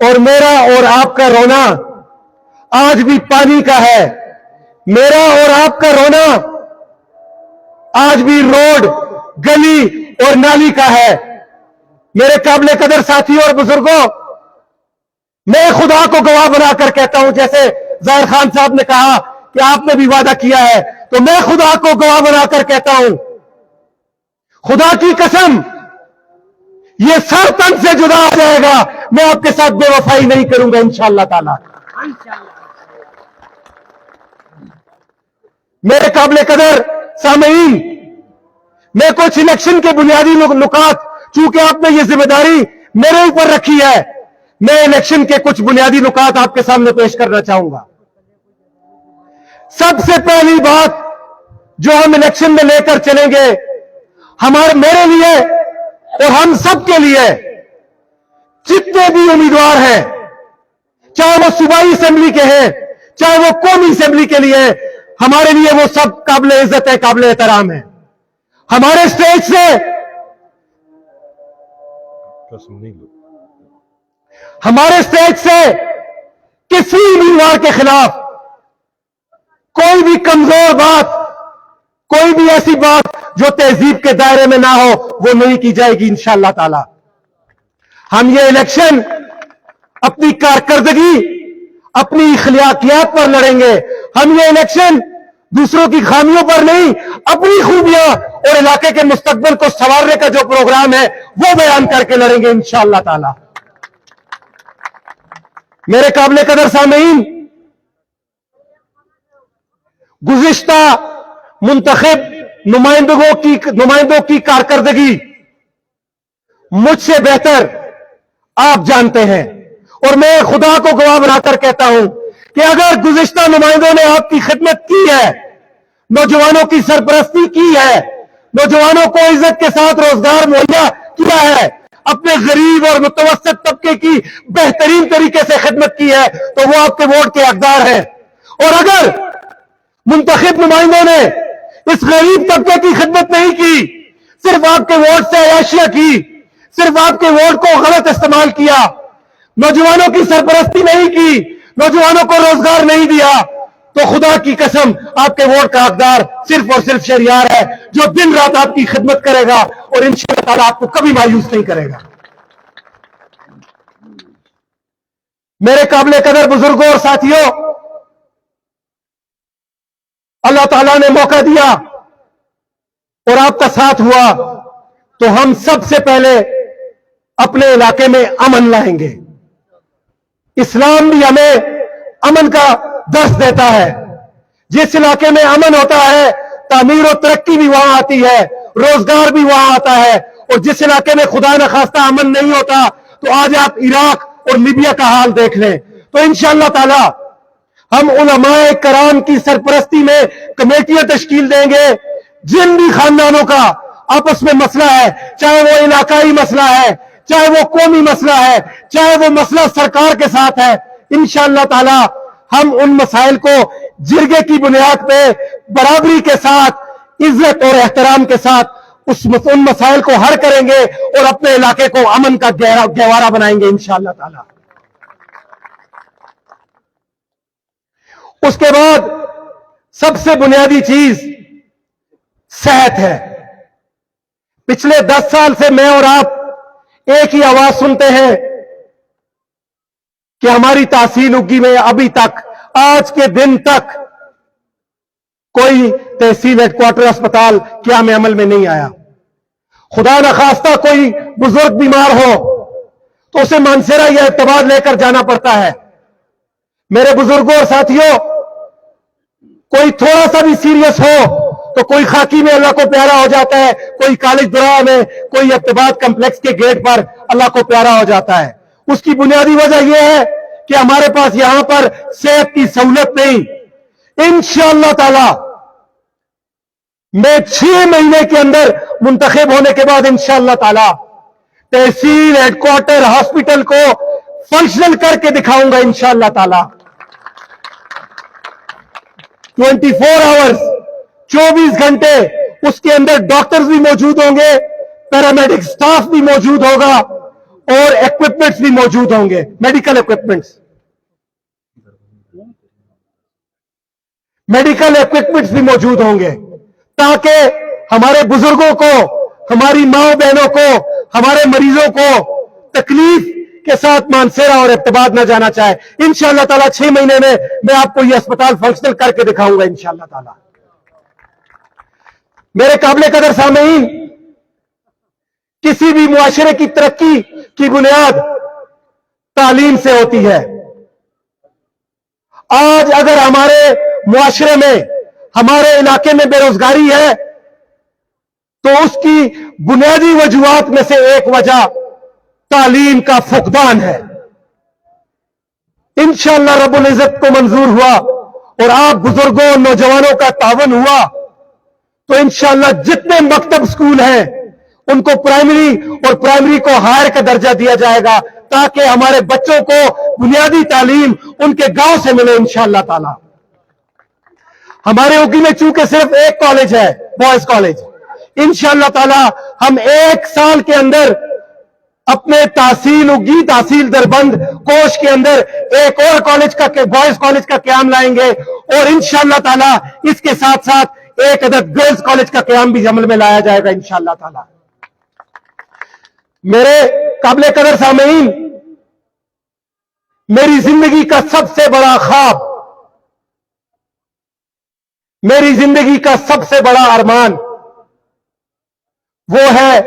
اور میرا اور آپ کا رونا آج بھی پانی کا ہے. میرا اور آپ کا رونا آج بھی روڈ, گلی اور نالی کا ہے. میرے قابل قدر ساتھیوں اور بزرگوں, میں خدا کو گواہ بنا کر کہتا ہوں, جیسے ظاہر خان صاحب نے کہا کہ آپ نے بھی وعدہ کیا ہے, تو میں خدا کو گواہ بنا کر کہتا ہوں, خدا کی قسم یہ سر تن سے جدا ہو جائے گا, میں آپ کے ساتھ بے وفائی نہیں کروں گا انشاءاللہ تعالی. میرے قابل قدر سامعین, میں کچھ الیکشن کے بنیادی نکات, چونکہ آپ نے یہ ذمہ داری میرے اوپر رکھی ہے, میں الیکشن کے کچھ بنیادی نکات آپ کے سامنے پیش کرنا چاہوں گا. سب سے پہلی بات جو ہم الیکشن میں لے کر چلیں گے, میرے لیے اور ہم سب کے لیے, جتنے بھی امیدوار ہیں, چاہے وہ صوبائی اسمبلی کے ہیں, چاہے وہ قومی اسمبلی کے لیے, ہمارے لیے وہ سب قابل عزت ہے, قابل احترام ہے. ہمارے اسٹیج سے کسی امیدوار کے خلاف کوئی بھی کمزور بات, کوئی بھی ایسی بات جو تہذیب کے دائرے میں نہ ہو, وہ نہیں کی جائے گی انشاءاللہ تعالی. ہم یہ الیکشن اپنی کارکردگی, اپنی اخلاقیات پر لڑیں گے. ہم یہ الیکشن دوسروں کی خامیوں پر نہیں, اپنی خوبیاں اور علاقے کے مستقبل کو سنوارنے کا جو پروگرام ہے وہ بیان کر کے لڑیں گے انشاءاللہ تعالی. میرے قابل قدر سامعین, گزشتہ منتخب نمائندوں کی کارکردگی مجھ سے بہتر آپ جانتے ہیں, اور میں خدا کو گواہ بنا کر کہتا ہوں کہ اگر گزشتہ نمائندوں نے آپ کی خدمت کی ہے, نوجوانوں کی سرپرستی کی ہے, نوجوانوں کو عزت کے ساتھ روزگار مہیا کیا ہے, اپنے غریب اور متوسط طبقے کی بہترین طریقے سے خدمت کی ہے, تو وہ آپ کے ووٹ کے حقدار ہیں. اور اگر منتخب نمائندوں نے اس غریب طبقے کی خدمت نہیں کی, صرف آپ کے ووٹ سے عیاشیاں کی, صرف آپ کے ووٹ کو غلط استعمال کیا, نوجوانوں کی سرپرستی نہیں کی, نوجوانوں کو روزگار نہیں دیا, تو خدا کی قسم آپ کے ووٹ کا حقدار صرف اور صرف شہریار ہے, جو دن رات آپ کی خدمت کرے گا اور انشاءاللہ تعالیٰ آپ کو کبھی مایوس نہیں کرے گا. میرے قابل قدر بزرگوں اور ساتھیوں, اللہ تعالیٰ نے موقع دیا اور آپ کا ساتھ ہوا, تو ہم سب سے پہلے اپنے علاقے میں امن لائیں گے. اسلام بھی ہمیں امن کا درس دیتا ہے. جس علاقے میں امن ہوتا ہے, تعمیر و ترقی بھی وہاں آتی ہے, روزگار بھی وہاں آتا ہے. اور جس علاقے میں خدا نخواستہ امن نہیں ہوتا, تو آج آپ عراق اور لیبیا کا حال دیکھ لیں. تو انشاءاللہ تعالی ہم علماء کرام کی سرپرستی میں کمیٹیاں تشکیل دیں گے. جن بھی خاندانوں کا آپس میں مسئلہ ہے, چاہے وہ علاقائی مسئلہ ہے, چاہے وہ قومی مسئلہ ہے, چاہے وہ مسئلہ سرکار کے ساتھ ہے, انشاءاللہ تعالی ہم ان مسائل کو جرگے کی بنیاد پہ برابری کے ساتھ, عزت اور احترام کے ساتھ ان مسائل کو حل کریں گے اور اپنے علاقے کو امن کا گہوارہ بنائیں گے انشاءاللہ تعالی. اس کے بعد سب سے بنیادی چیز صحت ہے. پچھلے 10 سال سے میں اور آپ ایک ہی آواز سنتے ہیں کہ ہماری تحصیل اگی میں ابھی تک, آج کے دن تک کوئی تحصیل ہیڈ کوارٹر اسپتال قیام عمل میں نہیں آیا. خدا نخواستہ کوئی بزرگ بیمار ہو تو اسے مانسیرا یا اعتبار لے کر جانا پڑتا ہے. میرے بزرگوں اور ساتھیوں, کوئی تھوڑا سا بھی سیریس ہو تو کوئی خاکی میں اللہ کو پیارا ہو جاتا ہے, کوئی کالج درا میں, کوئی ارتباط کمپلیکس کے گیٹ پر اللہ کو پیارا ہو جاتا ہے. اس کی بنیادی وجہ یہ ہے کہ ہمارے پاس یہاں پر صحت کی سہولت نہیں. انشاءاللہ تعالی میں 6 مہینے کے اندر منتخب ہونے کے بعد انشاءاللہ تعالی تحصیل ہیڈ کوارٹر ہاسپٹل کو فنکشنل کر کے دکھاؤں گا انشاءاللہ تعالی. 24 آورز 24 گھنٹے اس کے اندر ڈاکٹرز بھی موجود ہوں گے, پیرامیڈک سٹاف بھی موجود ہوگا, اور ایکوپمنٹس بھی موجود ہوں گے, میڈیکل ایکوپمنٹس بھی موجود ہوں گے, تاکہ ہمارے بزرگوں کو, ہماری ماں بہنوں کو, ہمارے مریضوں کو تکلیف کے ساتھ مانسیرا اور ابتباد نہ جانا چاہے. انشاءاللہ تعالیٰ 6 مہینے میں آپ کو یہ اسپتال فنکشنل کر کے دکھاؤں گا انشاءاللہ تعالیٰ. میرے قابل قدر سامعین, کسی بھی معاشرے کی ترقی کی بنیاد تعلیم سے ہوتی ہے. آج اگر ہمارے معاشرے میں, ہمارے علاقے میں بے روزگاری ہے, تو اس کی بنیادی وجوہات میں سے ایک وجہ تعلیم کا فقدان ہے. انشاءاللہ رب العزت کو منظور ہوا اور آپ بزرگوں نوجوانوں کا تعاون ہوا تو انشاءاللہ جتنے مکتب سکول ہیں ان کو پرائمری کو ہائر کا درجہ دیا جائے گا, تاکہ ہمارے بچوں کو بنیادی تعلیم ان کے گاؤں سے ملے انشاءاللہ تعالی. ہمارے اوگی میں چونکہ صرف ایک کالج ہے, بوائز کالج, انشاءاللہ تعالی ہم 1 سال کے اندر اپنے تحصیل دربند کوش کے اندر ایک اور بوائز کالج کا قیام لائیں گے, اور انشاءاللہ تعالی اس کے ساتھ ساتھ ایک عدد گرلز کالج کا قیام بھی عمل میں لایا جائے گا انشاءاللہ تعالی. میرے قابل قدر سامعین, میری زندگی کا سب سے بڑا خواب, میری زندگی کا سب سے بڑا ارمان وہ ہے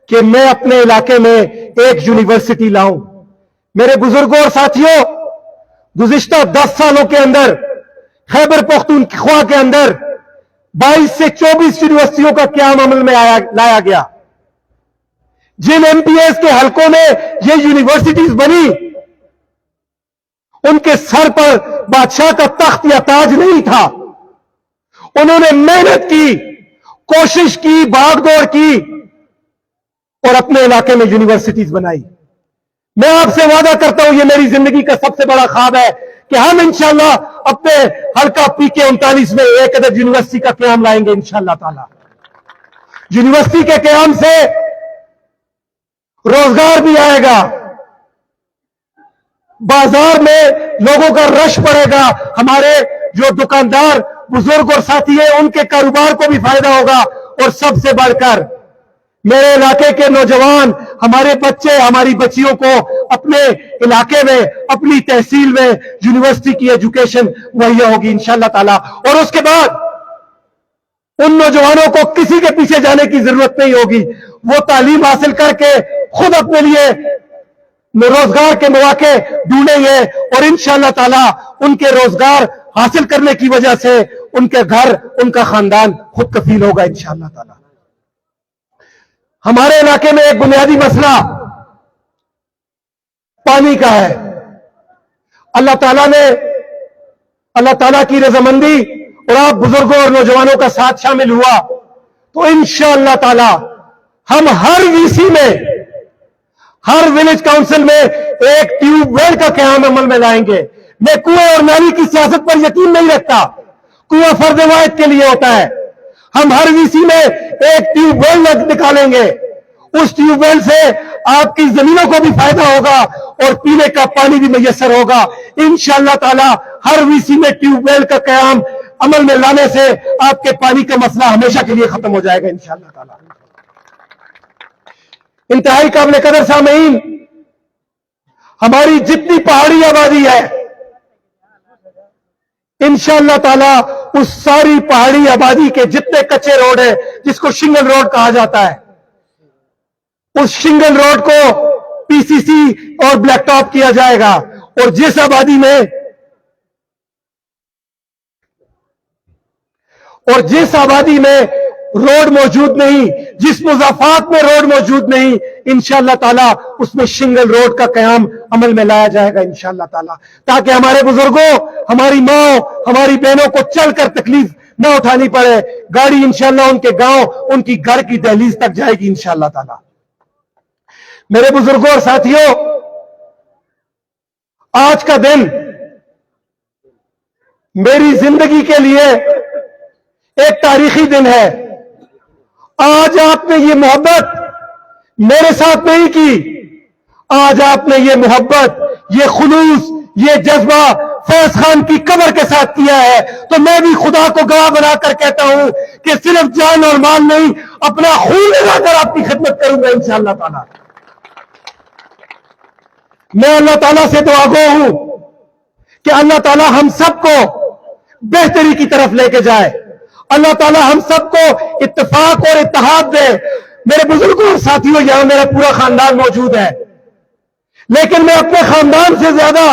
کہ میں اپنے علاقے میں ایک یونیورسٹی لاؤں. میرے بزرگوں اور ساتھیوں, گزشتہ 10 سالوں کے اندر خیبر پختونخوا کے اندر 22 سے 24 یونیورسٹیوں کا قیام عمل میں لایا گیا. جن ایم پی ایس کے حلقوں میں یہ یونیورسٹیز بنی, ان کے سر پر بادشاہ کا تخت یا تاج نہیں تھا. انہوں نے محنت کی, کوشش کی, بھاگ دوڑ کی اور اپنے علاقے میں یونیورسٹیز بنائی. میں آپ سے وعدہ کرتا ہوں, یہ میری زندگی کا سب سے بڑا خواب ہے کہ ہم انشاءاللہ اپنے حلقہ PK 39 میں ایک عدد یونیورسٹی کا قیام لائیں گے انشاءاللہ تعالی. یونیورسٹی کے قیام سے روزگار بھی آئے گا, بازار میں لوگوں کا رش پڑے گا, ہمارے جو دکاندار بزرگ اور ساتھی ہیں ان کے کاروبار کو بھی فائدہ ہوگا, اور سب سے بڑھ کر میرے علاقے کے نوجوان, ہمارے بچے, ہماری بچیوں کو اپنے علاقے میں, اپنی تحصیل میں یونیورسٹی کی ایجوکیشن مہیا ہوگی انشاءاللہ تعالی. اور اس کے بعد ان نوجوانوں کو کسی کے پیچھے جانے کی ضرورت نہیں ہوگی, وہ تعلیم حاصل کر کے خود اپنے لیے روزگار کے مواقع ڈھونڈیں گے, اور انشاءاللہ تعالی ان کے روزگار حاصل کرنے کی وجہ سے ان کے گھر, ان کا خاندان خود کفیل ہوگا انشاءاللہ تعالی. ہمارے علاقے میں ایک بنیادی مسئلہ پانی کا ہے. اللہ تعالیٰ کی رضامندی اور آپ بزرگوں اور نوجوانوں کا ساتھ شامل ہوا تو انشاءاللہ تعالی ہم ہر وی سی میں, ہر ولیج کاؤنسل میں ایک ٹیوب ویل کا قیام عمل میں لائیں گے. میں کنویں اور نالی کی سیاست پر یقین نہیں رکھتا, کنواں فرض واحد کے لیے ہوتا ہے. ہم ہر وی سی میں ایک ٹیوب ویل نکالیں گے, اس ٹیوب ویل سے آپ کی زمینوں کو بھی فائدہ ہوگا اور پینے کا پانی بھی میسر ہوگا انشاءاللہ تعالی. ہر وی سی میں ٹیوب ویل کا قیام عمل میں لانے سے آپ کے پانی کا مسئلہ ہمیشہ کے لیے ختم ہو جائے گا انشاءاللہ تعالی. انتہائی قابل قدر سامعین, ہماری جتنی پہاڑی آبادی ہے انشاءاللہ تعالی اس ساری پہاڑی آبادی کے جتنے کچے روڈ ہیں, جس کو شنگل روڈ کہا جاتا ہے, اس شنگل روڈ کو PCC اور بلیک ٹاپ کیا جائے گا. اور جس آبادی میں روڈ موجود نہیں, جس مضافات میں روڈ موجود نہیں, انشاءاللہ تعالی اس میں شنگل روڈ کا قیام عمل میں لایا جائے گا انشاءاللہ تعالی, تاکہ ہمارے بزرگوں, ہماری ماں, ہماری بہنوں کو چل کر تکلیف نہ اٹھانی پڑے. گاڑی انشاءاللہ ان کے گاؤں, ان کی گھر کی دہلیز تک جائے گی انشاءاللہ تعالی. میرے بزرگوں اور ساتھیوں, آج کا دن میری زندگی کے لیے ایک تاریخی دن ہے. آج آپ نے یہ محبت میرے ساتھ نہیں کی, آج آپ نے یہ محبت، یہ خلوص، یہ جذبہ فیض خان کی قبر کے ساتھ کیا ہے، تو میں بھی خدا کو گواہ بنا کر کہتا ہوں کہ صرف جان اور مال نہیں، اپنا خون لگا کر آپ کی خدمت کروں گا انشاءاللہ تعالی۔ میں اللہ تعالیٰ سے دعا گو ہوں کہ اللہ تعالیٰ ہم سب کو بہتری کی طرف لے کے جائے، اللہ تعالیٰ ہم سب کو اتفاق اور اتحاد دے۔ میرے بزرگوں اور ساتھیوں، یہاں میرا پورا خاندان موجود ہے، لیکن میں اپنے خاندان سے زیادہ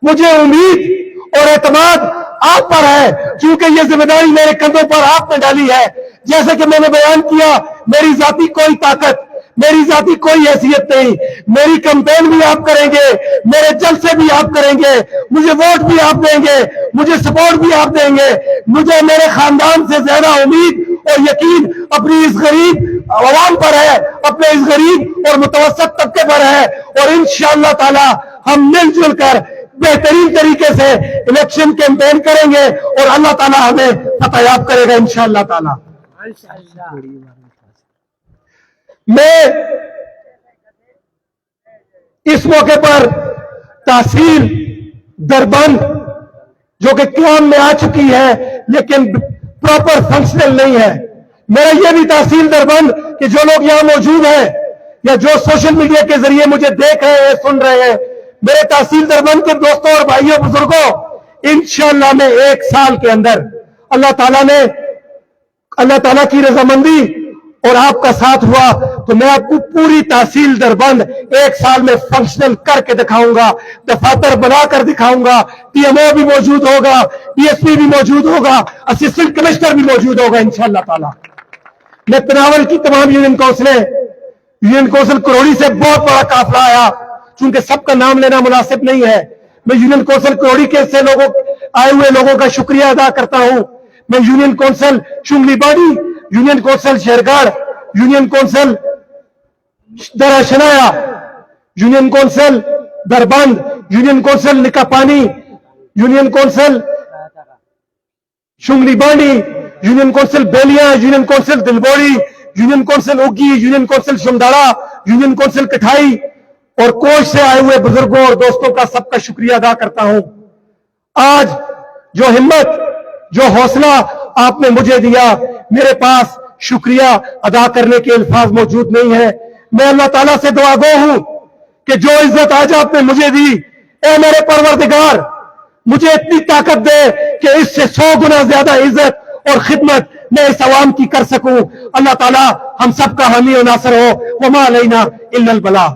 مجھے امید اور اعتماد آپ پر ہے، کیونکہ یہ ذمہ داری میرے کندھوں پر آپ نے ڈالی ہے۔ جیسے کہ میں نے بیان کیا، میری ذاتی کوئی طاقت، میری ذاتی کوئی حیثیت نہیں، میری کمپین بھی آپ کریں گے، میرے جلسے بھی آپ کریں گے، مجھے ووٹ بھی آپ دیں گے، مجھے سپورٹ بھی آپ دیں گے۔ مجھے میرے خاندان سے زیادہ امید اور یقین اپنی اس غریب عوام پر ہے، اپنے اس غریب اور متوسط طبقے پر ہے، اور انشاءاللہ تعالی ہم مل جل کر بہترین طریقے سے الیکشن کیمپین کریں گے، اور اللہ تعالی ہمیں فتح یاب کرے گا انشاءاللہ تعالی۔ میں اس موقع پر تحصیل دربند جو کہ قیام میں آ چکی ہے لیکن پراپر فنکشنل نہیں ہے، میرا یہ بھی تحصیل دربند کہ جو لوگ یہاں موجود ہیں یا جو سوشل میڈیا کے ذریعے مجھے دیکھ رہے ہیں، سن رہے ہیں، میرے تحصیل دربند کے دوستوں اور بھائیوں بزرگوں، انشاءاللہ میں 1 سال کے اندر اللہ تعالیٰ کی رضامندی اور آپ کا ساتھ ہوا تو میں آپ کو پوری تحصیل دربند 1 سال میں فنکشنل کر کے دکھاؤں گا، دفاتر بنا کر دکھاؤں گا، پی ایم او بھی موجود ہوگا، پی ایس پی بھی موجود ہوگا، اسسٹنٹ کمشنر بھی موجود ہوگا انشاءاللہ تعالی۔ میں تناول کی تمام یونین کونسل کروڑی سے بہت بڑا قافلہ آیا، چونکہ سب کا نام لینا مناسب نہیں ہے، میں یونین کونسل کروڑی کے سے آئے ہوئے لوگوں کا شکریہ ادا کرتا ہوں۔ میں union council Shangli Bari, union council Shahargarh, union council Dara Shanaya, union council Darband, union council Nika Pani, union council Shangli Bari, union council Beliyan, union council Dilbori, union council Oghi, union council Shamdara, union council Kathai اور کوش سے آئے ہوئے بزرگوں اور دوستوں کا سب کا شکریہ ادا کرتا ہوں۔ آج جو ہمت، جو حوصلہ آپ نے مجھے دیا، میرے پاس شکریہ ادا کرنے کے الفاظ موجود نہیں ہے۔ میں اللہ تعالیٰ سے دعا گو ہوں کہ جو عزت آج آپ نے مجھے دی، اے میرے پروردگار مجھے اتنی طاقت دے کہ اس سے 100 گنا زیادہ عزت اور خدمت میں اس عوام کی کر سکوں۔ اللہ تعالیٰ ہم سب کا حامی و ناصر ہو۔ وما علینا الا البلاغ۔